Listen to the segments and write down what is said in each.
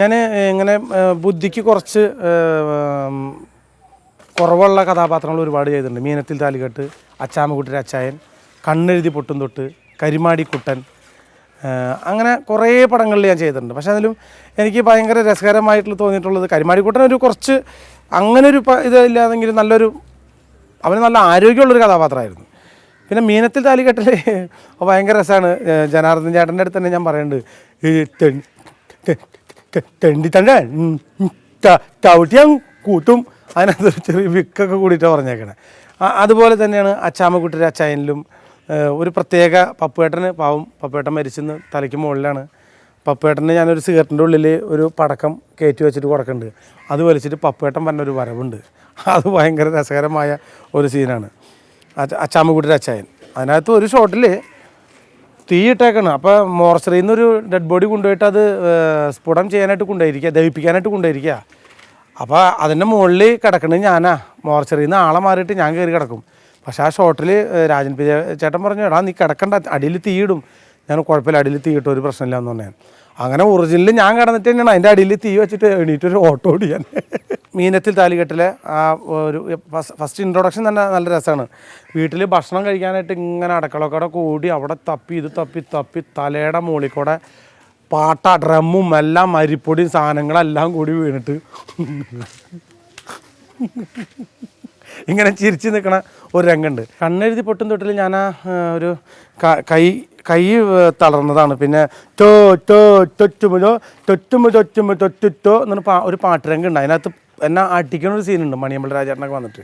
ഞാൻ ഇങ്ങനെ ബുദ്ധിക്ക് കുറച്ച് കുറവുള്ള കഥാപാത്രങ്ങൾ ഒരുപാട് ചെയ്തിട്ടുണ്ട്. മീനത്തിൽ താലികെട്ട്, അച്ചാമ്മക്കുട്ടിയുടെ അച്ചായൻ, കണ്ണെഴുതി പൊട്ടും തൊട്ട്, കരിമാടി കുട്ടൻ, അങ്ങനെ കുറേ പടങ്ങളിൽ ഞാൻ ചെയ്തിട്ടുണ്ട്. പക്ഷേ അതിലും എനിക്ക് ഭയങ്കര രസകരമായിട്ട് തോന്നിയിട്ടുള്ളത് കരിമാടിക്കുട്ടൻ ഒരു കുറച്ച് അങ്ങനൊരു ഇതില്ലാതെങ്കിലും അവന് നല്ല ആരോഗ്യമുള്ളൊരു കഥാപാത്രമായിരുന്നു. പിന്നെ മീനത്തിൽ താലികെട്ടിൽ ഭയങ്കര രസമാണ്. ജനാർദ്ദൻ ചേട്ടൻ്റെ അടുത്ത് തന്നെ ഞാൻ പറയുന്നുണ്ട്, ഈ തെണ്ടി തന്നെ ചവിട്ടിയാൻ കൂട്ടും, അതിനകത്തൊരു ചെറിയ വിക്കൊക്കെ കൂടിയിട്ടാണ് പറഞ്ഞേക്കണേ. അതുപോലെ തന്നെയാണ് അച്ചാമ്മക്കുട്ടിയുടെ അച്ചായനിലും ഒരു പ്രത്യേക പപ്പുവേട്ടന് പാവം പപ്പുവേട്ടൻ മരിച്ചെന്ന് തലയ്ക്ക് മുകളിലാണ്. പപ്പുവേട്ടന് ഞാനൊരു സിഗരറ്റിൻ്റെ ഉള്ളിൽ ഒരു പടക്കം കയറ്റി വെച്ചിട്ട് കൊടുക്കുന്നുണ്ട്. അത് വലിച്ചിട്ട് പപ്പുവേട്ടൻ പറഞ്ഞൊരു വരവുണ്ട്. അത് ഭയങ്കര രസകരമായ ഒരു സീനാണ്. അച്ചാമ്മക്കുട്ടിയുടെ അച്ചായൻ അതിനകത്ത് ഒരു ഷോട്ടിൽ തീയിട്ടേക്കാണ്. അപ്പോൾ മോർച്ചറിയിൽ നിന്നൊരു ഡെഡ് ബോഡി കൊണ്ടുപോയിട്ട് അത് സ്ഫുടം ചെയ്യാനായിട്ട് കൊണ്ടുപോയിരിക്കുക, ദഹിപ്പിക്കാനായിട്ട് കൊണ്ടുപോയിരിക്കുക. അപ്പോൾ അതിൻ്റെ മുകളിൽ കിടക്കുന്നത് ഞാനാ. മോർച്ചറിയിൽ നിന്ന് ആളെ മാറിയിട്ട് ഞാൻ കയറി കിടക്കും. പക്ഷേ ആ ഷോട്ടിൽ രാജൻ പി ചേട്ടൻ പറഞ്ഞു, എടാ നീ കിടക്കണ്ട, അടിയിൽ തീയിടും. ഞാൻ കുഴപ്പമില്ല, അടിയിൽ തീയിട്ടും ഒരു പ്രശ്നമില്ല എന്ന് പറഞ്ഞാൽ. അങ്ങനെ ഒറിജിനൽ ഞാൻ കിടന്നിട്ട് തന്നെയാണ് അതിൻ്റെ അടിയിൽ തീ വെച്ചിട്ട് എണീറ്റൊരു ഓട്ടോ ഓടിയാൻ. മീനത്തിൽ താലികെട്ടിലെ ആ ഒരു ഫസ്റ്റ് ഇൻട്രൊഡക്ഷൻ തന്നെ നല്ല രസമാണ്. വീട്ടിൽ ഭക്ഷണം കഴിക്കാനായിട്ട് ഇങ്ങനെ അടുക്കളക്കട കൂടി അവിടെ തപ്പി ഇത് തപ്പി തപ്പി തലയുടെ മുകളിൽ കൂടെ പാട്ട ഡ്രമ്മും എല്ലാം അരിപ്പൊടിയും സാധനങ്ങളെല്ലാം കൂടി വീണിട്ട് ഇങ്ങനെ ചിരിച്ച് നിൽക്കണ ഒരു രംഗമുണ്ട്. കണ്ണെഴുതി പൊട്ടും തൊട്ടിൽ ഞാൻ ഒരു കൈ തളർന്നതാണ്. പിന്നെ തൊറ്റുമ്പോ എന്നൊരു ഒരു പാട്ടുരംഗുണ്ട്. അതിനകത്ത് എന്നെ അടിക്കണ ഒരു സീനുണ്ട്, മണിയമ്പള രാജേട്ടനൊക്കെ വന്നിട്ട്.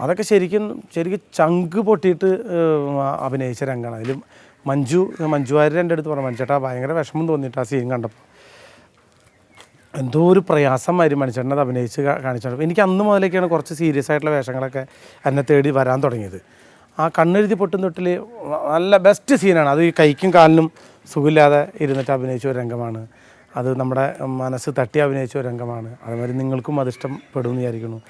അതൊക്കെ ശരിക്കും ചങ്ക് പൊട്ടിയിട്ട് അഭിനയിച്ച രംഗമാണ്. അതിൽ മഞ്ജു വാര്യർ എൻ്റെ അടുത്ത് പറഞ്ഞു, മനുഷ്യേട്ടാ ഭയങ്കര വിഷമം തോന്നിയിട്ട് ആ സീൻ കണ്ടപ്പോൾ. എന്തോ ഒരു പ്രയാസമായിരുന്നു മനുഷ്യനെ അത് അഭിനയിച്ച് കാണിച്ചത്. എനിക്ക് അന്ന് മുതലേക്കാണ് കുറച്ച് സീരിയസ് ആയിട്ടുള്ള വേഷങ്ങളൊക്കെ എന്നെ തേടി വരാൻ തുടങ്ങിയത്. ആ കണ്ണെഴുതി പൊട്ടും തൊട്ടിൽ നല്ല ബെസ്റ്റ് സീനാണ്. അത് ഈ കൈക്കും കാലിനും സുഖമില്ലാതെ ഇരുന്നിട്ട് അഭിനയിച്ച ഒരു രംഗമാണ്. അത് നമ്മുടെ മനസ്സ് തട്ടി അഭിനയിച്ച ഒരു രംഗമാണ്. അതുമാതിരി നിങ്ങൾക്കും അത് ഇഷ്ടപ്പെടുമെന്ന് വിചാരിക്കുന്നു.